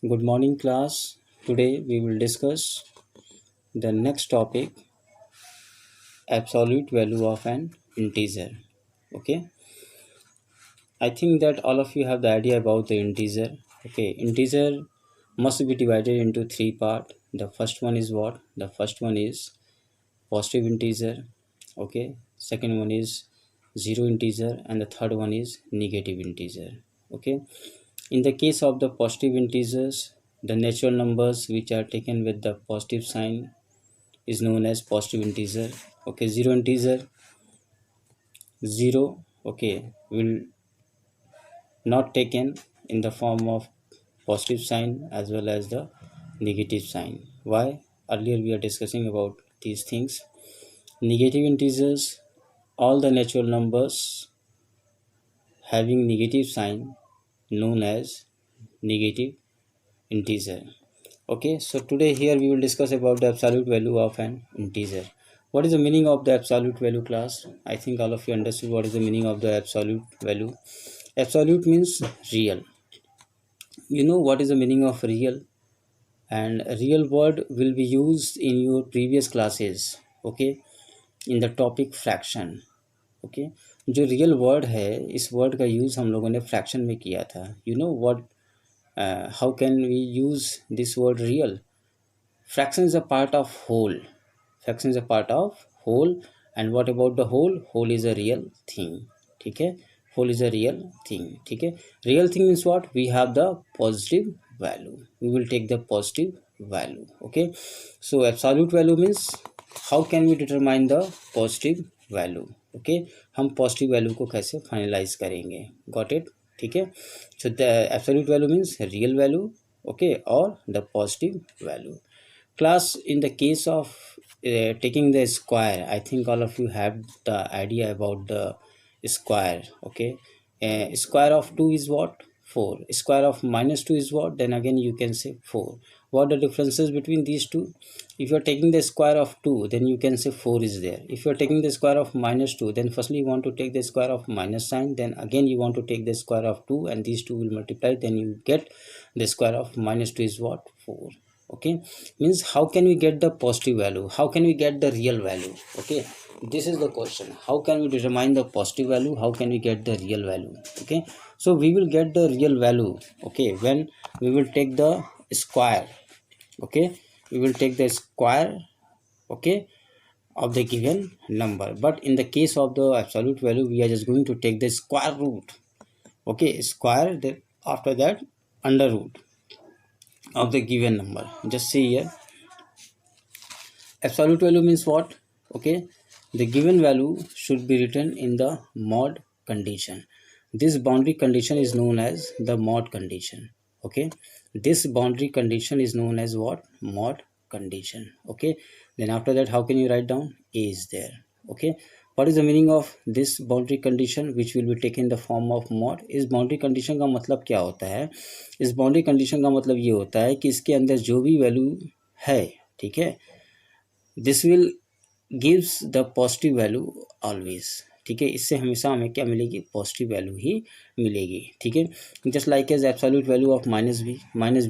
Good morning, class. Today we will discuss the next topic, absolute value of an integer. Okay, I think that all of you have the idea about the integer. Okay, integer must be divided into three parts. The first one is what? The first one is positive integer. Okay, second one is zero integer, and the third one is negative integer. Okay, in the case of the positive integers, the natural numbers which are taken with the positive sign is known as positive integer. Okay, zero integer, zero, okay, will not taken in the form of positive sign as well as the negative sign. Why? Earlier we are discussing about these things. Negative integers, all the natural numbers having negative sign known as negative integer. Okay, so today here we will discuss about the absolute value of an integer. What is the meaning of the absolute value, class? I think all of you understood what is the meaning of the absolute value. Absolute means real. You know what is the meaning of real? And real word will be used in your previous classes. Okay, in the topic fraction. Okay, जो real word है इस word का use हम लोगों ने fraction में किया था. You know what? How can we use this word real? Fraction is a part of whole. Fraction is a part of whole. And what about the whole? Whole is a real thing. ठीक है, whole is a real thing. ठीक है, real thing means what? We have the positive value. We will take the positive value. Okay, so absolute value means how can we determine the positive value? Okay, हम positive value को कैसे finalize करेंगे? Got it? ठीक है, so the absolute value means real value. Okay, or the positive value. Class, in the case of taking the square, I think all of you have the idea about the square. Okay, square of 2 is what? 4. Square of minus 2 is what? Then again you can say 4. What are the differences between these two? If you are taking the square of 2, then you can say 4 is there. If you are taking the square of minus 2, then firstly you want to take the square of minus sign, then again you want to take the square of 2, and these two will multiply, then you get the square of minus 2 is what? 4. Okay, means how can we get the positive value? How can we get the real value? Okay, this is the question. How can we determine the positive value? How can we get the real value? Okay, so we will get the real value, okay, when we will take the square. Okay, we will take the square, okay, of the given number. But in the case of the absolute value, we are just going to take the square root. Okay, square, then after that under root of the given number. Just see here, absolute value means what? Okay, the given value should be written in the mod condition. This boundary condition is known as the mod condition. Okay, this boundary condition is known as what? Mod condition. Okay, then after that how can you write down? A is there. Okay, what is the meaning of this boundary condition which will be taken in the form of mod? इस boundary condition का मतलब क्या होता है? इस boundary condition का मतलब ये होता है कि इसके अंदर जो भी वैल्यू है, ठीक है, this will gives the positive value always. ठीक है, इससे हमेशा हमें क्या मिलेगी? पॉजिटिव वैल्यू ही मिलेगी. ठीक है, just like as absolute value of minus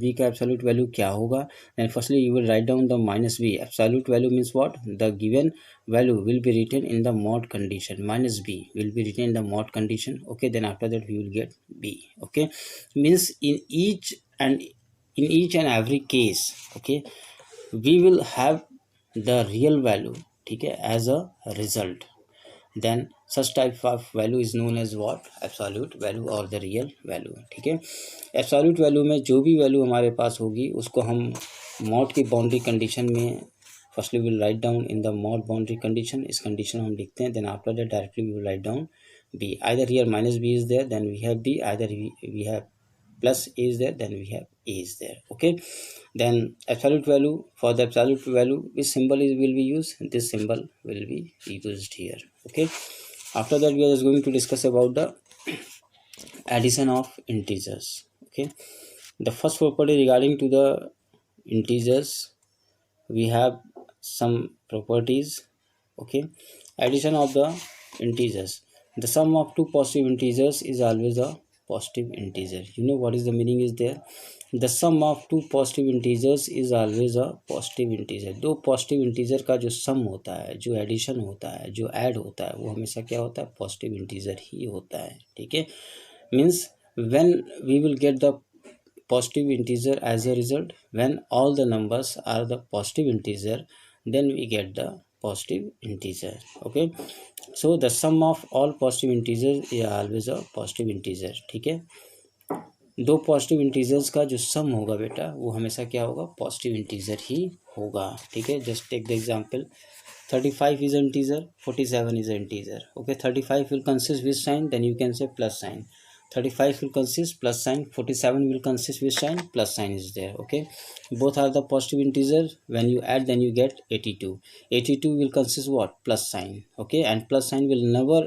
B का एब्सोल्यूट वैल्यू क्या होगा? And firstly you will write down the minus B. Absolute value means what? The given value will be written in the mod condition. Minus B will be written in the mod condition. Okay, then after that we will get B. Okay, means in each and every case, okay, we will have the real value, ठीक है, as a result. Then such type of value is known as what? Absolute value or the real value. ठीक है, absolute value में जो भी value हमारे पास होगी उसको हम mod की boundary condition में firstly we will write down in the mod boundary condition. इस condition हम लिखते हैं, then after that directly we will write down b. Either here minus b is there, then we have b. Either we have plus a is there, then we have a is there. Okay, then absolute value, for the absolute value which symbol will be used? This symbol will be used here. Okay, after that we are just going to discuss about the addition of integers. Okay, the first property regarding to the integers, we have some properties. Okay, addition of the integers, the sum of two positive integers is always a positive integer. You know what is the meaning is there? The sum of two positive integers is always a positive integer. दो positive integer का जो sum होता है, जो addition होता है, जो add होता है, वो हमेशा क्या होता है? positive integer ही होता है. ठीक है, means when we will get the positive integer as a result, when all the numbers are the positive integer, then we get the positive integer. Okay, so the sum of all positive integers is always a positive integer. ठीक है, दो positive integers का जो सम होगा बेटा वो हमेशा क्या होगा? पॉजिटिव इंटीजर ही होगा. ठीक है, just take the example. 35 is an integer, 47 is an integer. Okay, 35 will consist with sign, then you can say plus sign. 35 will consist plus sign, 47 will consist with sign, plus sign is there. Okay, both are the positive integer. When you add, then you get 82. 82 will consist what? Plus sign. Okay, and plus sign will never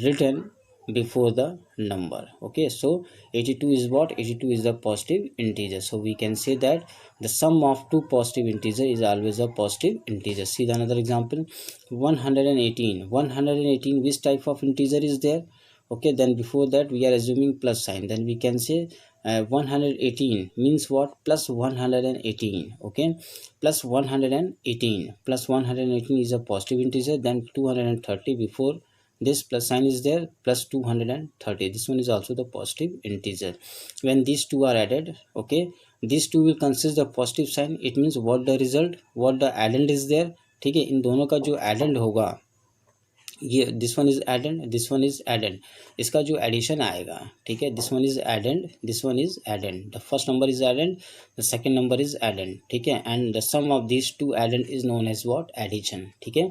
written before the number. Okay, so 82 is what? 82 is the positive integer. So we can say that the sum of two positive integer is always a positive integer. See the another example. 118. 118, which type of integer is there? Okay, then before that we are assuming plus sign, then we can say 118 means what? Plus 118. Okay, plus 118, plus 118 is a positive integer. Then 230 before this plus sign is there, plus 230, this one is also the positive integer. When these two are added, okay, these two will consist the positive sign. It means what the result, what the addend is there. ठीक है, इन दोनों का जो addend होगा, ये this one is addend, this one is addend, इसका जो addition आएगा, ठीक है, this one is addend, this one is addend, the first number is addend, the second number is addend. ठीक है, and the sum of this two addend is known as what? Addition. ठीक है,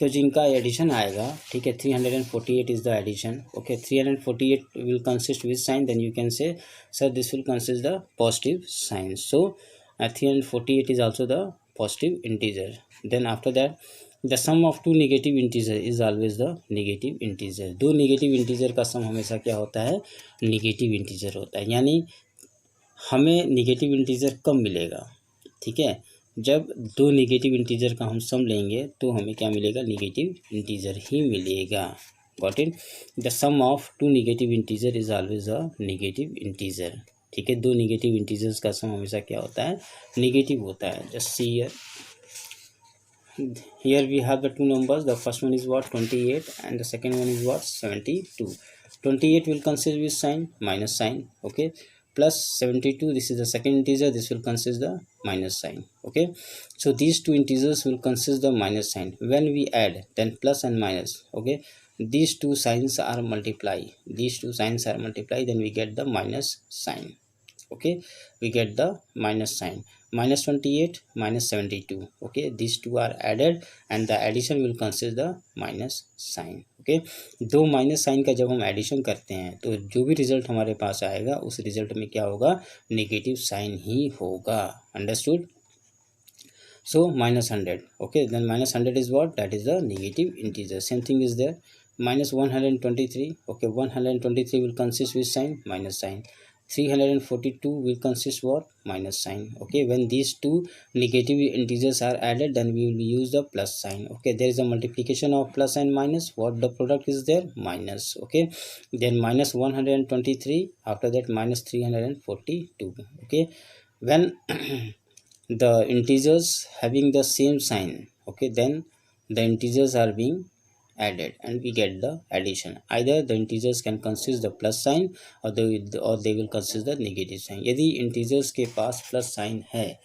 तो जिनका addition आएगा, ठीक है, 348 is the addition. Okay, 348 will consist with sign, then you can say sir this will consist the positive sign. So 348 is also the positive integer. Then after that the sum of two negative integer is always the negative integer. दो negative integer का सम हमेशा क्या होता है? Negative integer होता है. यानी हमें नेगेटिव इंटीजर कब मिलेगा? ठीक है, जब दो नेगेटिव इंटीजर का हम सम लेंगे तो हमें क्या मिलेगा? नेगेटिव इंटीजर ही मिलेगा. Got it? The sum of two negative integer is always a negative integer. ठीक है, दो नेगेटिव इंटीजर्स का सम हमेशा क्या होता है? नेगेटिव होता है. Just see here we have the two numbers. The first one is what? 28, and the second one is what? 72. 28 will consist with sign, minus sign. Okay, plus 72, this is the second integer, this will consist the minus sign. Okay, so these two integers will consist the minus sign. When we add, then plus and minus. Okay, these two signs are multiply, these two signs are multiply, then we get the minus sign. Okay, we get the minus sign. Minus 28, minus 72. Okay, these two are added and the addition will consist the minus sign. Okay, दो minus sign का जब हम addition करते हैं तो जो भी result हमारे पास आएगा उस रिजल्ट में क्या होगा? नेगेटिव साइन ही होगा. Understood? So minus 100. Okay, then minus 100 is what? That is the negative integer. Same thing is there. Minus 123. Okay, 123 will consist with sign, minus sign. 342 will consist what? Minus sign. Okay, when these two negative integers are added, then we will use the plus sign. Okay, there is a multiplication of plus and minus. What the product is there? Minus. Okay, then minus 123, after that minus 342. Okay, when the integers having the same sign, okay, then the integers are being added and we get the addition. Either the integers can consist the plus sign or they will consist the negative sign. यदि integers के पास plus sign है,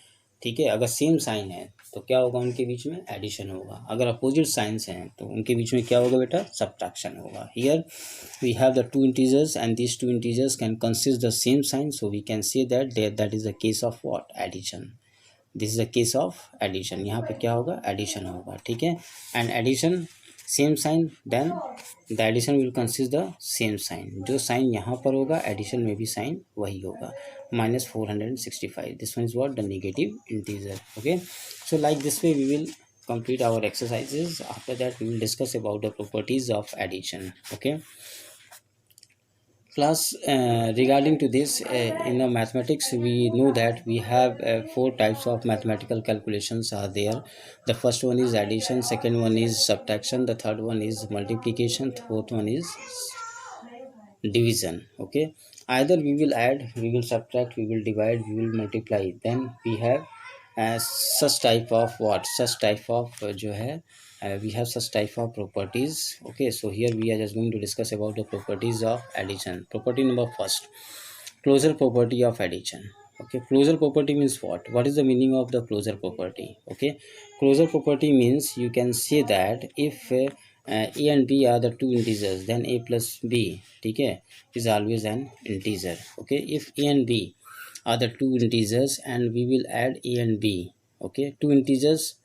ठीक है, अगर same sign है तो क्या होगा? उनके बीच में एडिशन होगा. अगर अपोजिट साइंस हैं तो उनके बीच में क्या होगा बेटा? सब्ट्रैक्शन होगा. Here we have the two integers and these two integers can consist the same sign, so we can say that is the case of what? Addition. This is the case of addition. यहाँ पे क्या होगा? Addition होगा. ठीक है, and addition same sign, then the addition will consist the same sign. जो sign यहाँ पर होगा एडिशन में भी साइन वही होगा. minus 465. This one is what? The negative integer. Okay, so like this way we will complete our exercises. After that we will discuss about the properties of addition. Okay class, regarding to this, in the mathematics we know that we have 4 types of mathematical calculations are there. The first one is addition, second one is subtraction, the third one is multiplication, fourth one is division. Okay, either we will add, we will subtract, we will divide, we will multiply, then we have such type of what, such type of जो है we have such type of properties. Okay, so here we are just going to discuss about the properties of addition. Property number first, closure property of addition. Okay, closure property means what is the meaning of the closure property? Okay, closure property means you can say that if a and b are the two integers, then a plus b, ठीक है, is always an integer. Okay, if a and b are the two integers and we will add a and b, okay, two integers,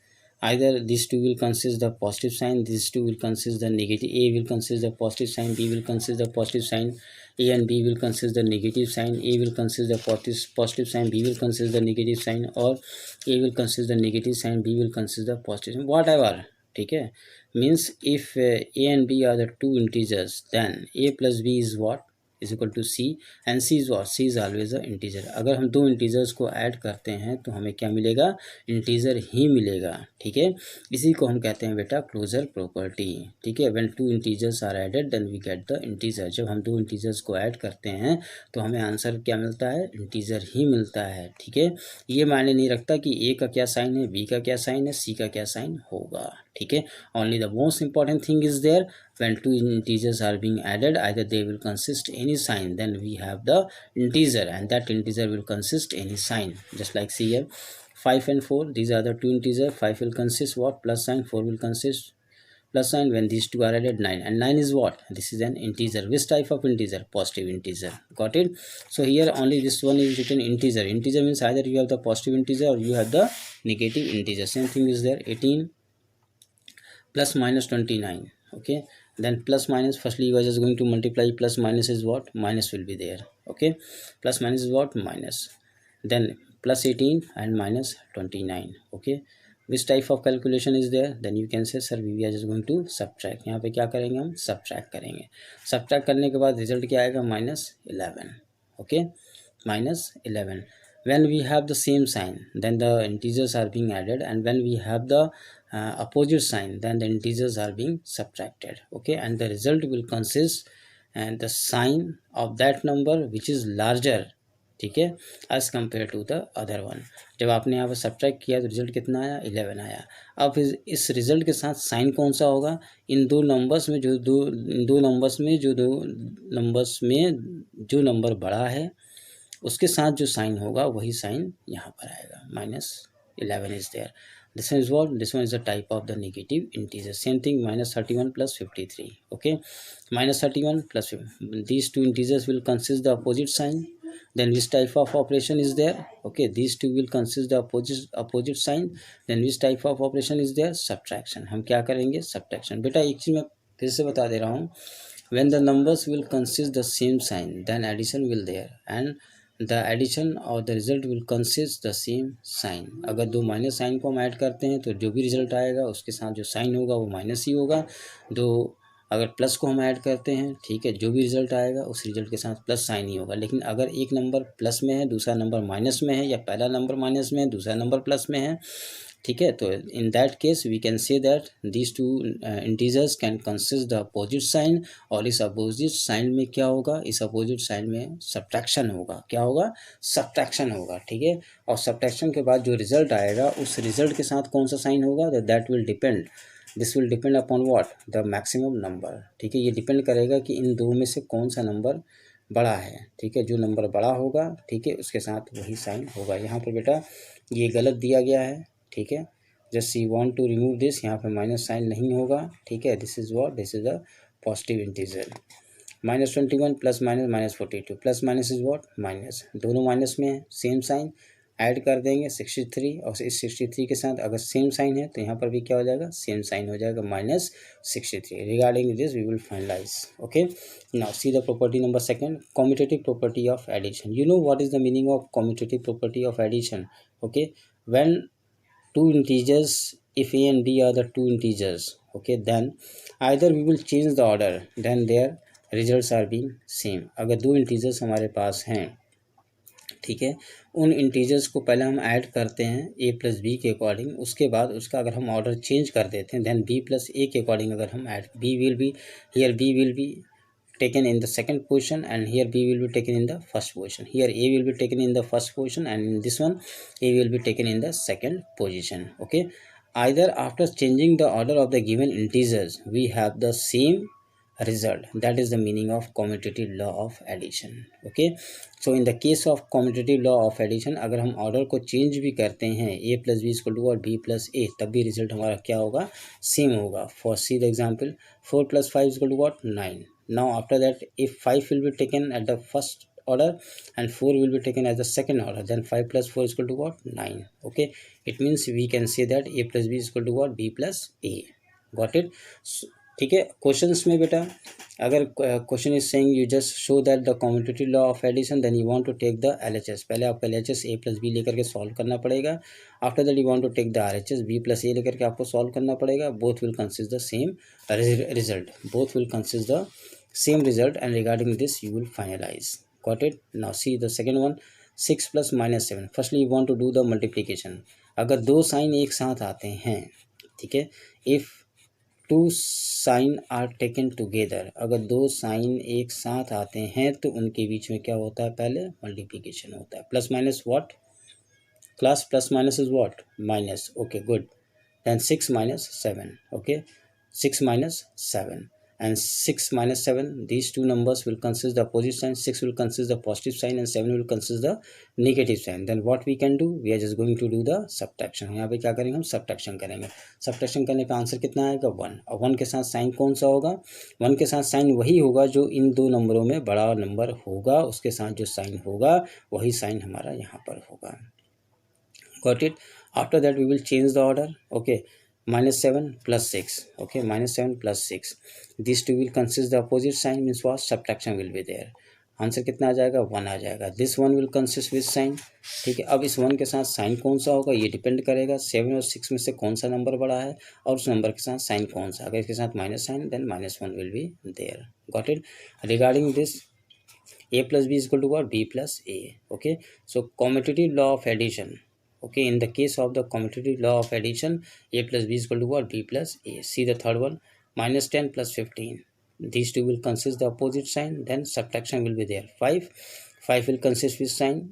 either these two will consist the positive sign, these two will consist the negative, a will consist the positive sign, b will consist the positive sign, a and b will consist the negative sign, a will consist the positive sign, b will consist the negative sign, or a will consist the negative sign, b will consist the positive sign, whatever. ठीक है, means if a and b are the two integers, then a plus b is what, is equal to c, and c is what, c is always a integer. अगर हम दो integers को add करते हैं तो हमें क्या मिलेगा, इंटीजर ही मिलेगा. ठीक है, इसी को हम कहते हैं बेटा क्लोजर प्रॉपर्टी. ठीक है, when two integers are added then we get the integer. जब हम दो इंटीजर्स को ऐड करते हैं तो हमें आंसर क्या मिलता है, इंटीजर ही मिलता है. ठीक है, ये मायने नहीं रखता कि ए का क्या साइन है, बी का क्या साइन है, सी का क्या साइन होगा. ठीक है, only the most important thing is there, when two integers are being added, either they will consist any sign, then we have the integer, and that integer will consist any sign. Just like see here, 5 and 4, these are the two integers. 5 will consist what, plus sign, 4 will consist plus sign. When these two are added, 9, and 9 is what, this is an integer. Which type of integer, positive integer. Got it? So here only this one is written integer. Integer means either you have the positive integer or you have the negative integer. Same thing is there, 18 plus minus 29. Okay, then plus minus, firstly you are just going to multiply, plus minus is what, minus will be there. Okay, plus minus is what, minus, then plus 18 and minus 29. Okay, which type of calculation is there, then you can say sir we are just going to subtract. यहाँ पे क्या करेंगे हम, subtract करेंगे. subtract करने के बाद result क्या आएगा, -11. Okay, -11. when we have the same sign, then the integers are being added, and when we have the opposite sign, then the integers are being subtracted. Okay, and the result will consist and the sign of that number which is larger. ठीक है, as compared to the other one. जब आपने यहाँ पर subtract किया तो result कितना आया, 11 आया. अब इस रिजल्ट के साथ साइन कौन सा होगा, इन दो नंबर्स में जो नंबर बड़ा है उसके साथ जो साइन होगा वही साइन यहाँ पर आएगा. -11 is there. This one is what, this one is the type of the negative integer. Same thing, -31 plus 53. Okay, -31 plus 50. These two integers will consist the opposite sign. Then which type of operation is there, okay, these two will consist the opposite sign. Then which type of operation is there, subtraction. हम क्या करेंगे, subtraction. बेटा एक चीज मैं फिर से बता दे रहा हूँ, when the numbers will consist the same sign, then addition will there, and the addition or the result will consist the same sign. अगर दो माइनस साइन को हम ऐड करते हैं तो जो भी रिजल्ट आएगा उसके साथ जो साइन होगा वो माइनस ही होगा. दो अगर प्लस को हम ऐड करते हैं, ठीक है, जो भी रिजल्ट आएगा उस रिजल्ट के साथ प्लस साइन ही होगा. लेकिन अगर एक नंबर प्लस में है, दूसरा नंबर माइनस में है, या पहला नंबर माइनस में है, दूसरा नंबर प्लस में है, ठीक है, तो in that case we can say that these two integers can consist the opposite sign. और इस अपोजिट साइन में क्या होगा, इस अपोजिट साइन में सब्ट्रैक्शन होगा. क्या होगा, सब्ट्रैक्शन होगा. ठीक है, और सब्ट्रैक्शन के बाद जो रिजल्ट आएगा उस रिजल्ट के साथ कौन सा साइन होगा, that will depend, this will depend upon what, the maximum number. ठीक है, ये डिपेंड करेगा कि इन दो में से कौन सा नंबर बड़ा है. ठीक है, जो नंबर बड़ा होगा, ठीक है, उसके साथ वही साइन होगा. यहाँ पर बेटा ये गलत दिया गया है. ठीक है, just you want to remove this, यहाँ पे माइनस साइन नहीं होगा. ठीक है, this is what, this is a positive integer. -21 plus minus -42, plus minus is what, minus, दोनों माइनस में है, सेम साइन, ऐड कर देंगे 63, और इस 63 के साथ अगर सेम साइन है तो यहाँ पर भी क्या हो जाएगा, सेम साइन हो जाएगा, -63. Regarding this we will finalize. Okay, now see the property number second, commutative property of addition. You know what is the meaning of commutative property of addition. Okay, when two integers, if a and b are the two integers, okay, then either we will change the order, then their results are being same. अगर दो integers हमारे पास हैं, ठीक है, उन integers को पहले हम ऐड करते हैं a प्लस बी के अकॉर्डिंग, उसके बाद उसका अगर हम ऑर्डर चेंज कर देते हैं, देन b प्लस a के अकॉर्डिंग अगर हम add, b will be here, b will be taken in the second position, and here B will be taken in the first position. Here A will be taken in the first position, and in this one A will be taken in the second position. Okay, either after changing the order of the given integers we have the same result. That is the meaning of commutative law of addition. Okay, so in the case of commutative law of addition, अगर हम order को change भी करते हैं a plus B equal to और b plus A, तब भी result हमारा क्या होगा, सेम होगा. For see the example 4 plus 5 equal to what, 9. Now after that, if 5 will be taken at the first order and 4 will be taken as the second order, then 5 plus 4 is equal to what, 9. Okay, it means we can say that a plus b is equal to what, b plus a. Got it? So, ठीक है. Questions में बेटा अगर question is saying you just show that the commutative law of addition, then you want to take the LHS. पहले आपको LHS ए plus B लेकर के solve करना पड़ेगा. After that you want to take the RHS B plus A लेकर के आपको solve करना पड़ेगा. Both will consist the same result. Both will consist the same result, and regarding this you will finalize. Got it? Now see the second one, 6 plus minus 7. Firstly you want to do the multiplication. अगर दो sign एक साथ आते हैं, ठीक है, if two sign are taken together, अगर दो साइन एक साथ आते हैं तो उनके बीच में क्या होता है, पहले मल्टीप्लिकेशन होता है. Plus minus what class, plus minus is what, minus. Okay good. then 6 minus 7. Okay, 6 minus 7 and 6 minus 7, these two numbers will consist the opposite sign. 6 will consist the positive sign and 7 will consist the negative sign. Then what we can do, we are just going to do the subtraction. यहाँ पे क्या करेंगे, हम subtraction करेंगे. Subtraction करने का answer कितना आएगा, 1. और 1 के साथ साइन कौन सा होगा, 1 के साथ साइन वही होगा जो इन दो नंबरों में बड़ा नंबर होगा, उसके साथ जो साइन होगा वही साइन हमारा यहाँ पर होगा. Got it? After that we will change the order. Okay, minus 7 plus 6. Okay, minus 7 plus 6, these two will consist the opposite sign, means what, subtraction will be there. Answer कितना आ जाएगा, 1 आ जाएगा. This one will consist with sign. ठीक है, अब इस 1 के साथ साइन कौन सा होगा ये डिपेंड करेगा 7 और 6 में से कौन सा नंबर बड़ा है और उस नंबर के साथ साइन कौन सा. अगर इसके साथ minus sign, then -1 will be there. Got it? Regarding this a plus b is equal to what, b plus a. Okay, so commutative law of addition. Okay, in the case of the commutative law of addition, a plus b is equal to what, b plus a. See the third one, minus 10 plus 15. These two will consist the opposite sign, then subtraction will be there. 5 will consist with sign.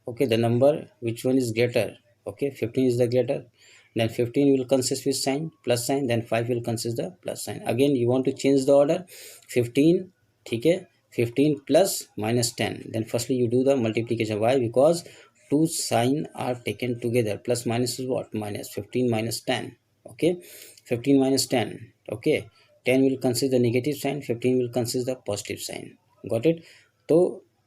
Okay, the number which one is greater. Okay, 15 is the greater. Then 15 will consist with sign, plus sign. Then 5 will consist the plus sign. Again you want to change the order. 15, ठीक है, 15 plus minus 10. Then firstly you do the multiplication. Why? Because two sign are taken together. Plus minus is what, minus. 15 minus 10. Okay, 15 minus 10. Okay, 10 will consist the negative sign, 15 will consist the positive sign. Got it? तो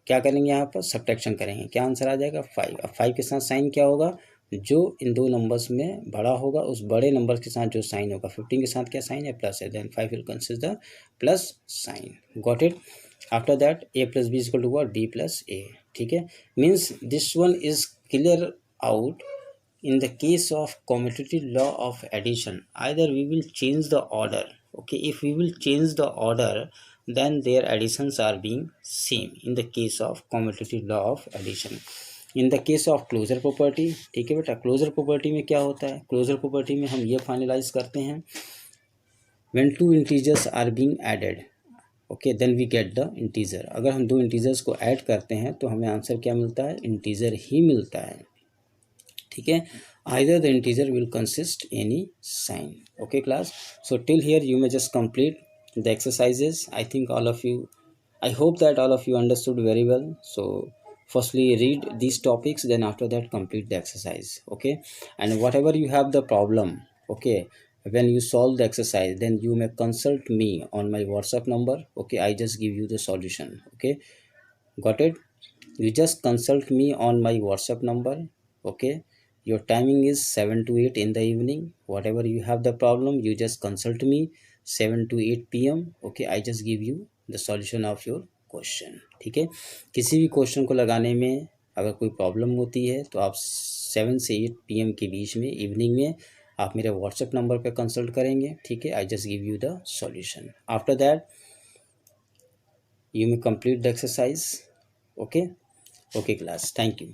क्या करेंगे यहाँ पर, subtraction करेंगे. क्या answer आ जाएगा, 5. अब 5 के साथ साइन क्या होगा, जो इन दो नंबर्स में बड़ा होगा उस बड़े नंबर के साथ जो साइन होगा. 15 के साथ क्या साइन है, प्लस है. Then 5 will consist the plus sign. Got it? After that a plus b is equal to what, b plus a. ठीक है, means this one is clear out. In the case of commutative law of addition, either we will change the order. Okay, if we will change the order, then their additions are being same. In the case of commutative law of addition, in the case of closure property, ठीक है बेटा, closure property में क्या होता है, closure property में हम ये फाइनलाइज करते हैं, when two integers are being added, okay, then we get the integer. अगर हम दो इंटीजर्स को ऐड करते हैं तो हमें आंसर क्या मिलता है, इंटीजर ही मिलता है. ठीक है, either the integer will consist any sign. Okay class, so till here you may just complete the exercises. I think all of you, I hope that all of you understood very well. So firstly read these topics, then after that complete the exercise. Okay, and whatever you have the problem, okay, when you solve the exercise, then you may consult me on my WhatsApp number. Okay, I just give you the solution. Okay, got it? You just consult me on my WhatsApp number. Okay, your timing is 7 to 8 in the evening. Whatever you have the problem, you just consult me 7 to 8 p.m. Okay, I just give you the solution of your question. ठीक है, किसी भी question को लगाने में अगर कोई problem होती है तो आप 7 से 8 PM के बीच में इवनिंग में आप मेरे व्हाट्सएप नंबर पे कंसल्ट करेंगे. ठीक है, I just give you the solution. After that you may complete the exercise. Okay, okay class, thank you.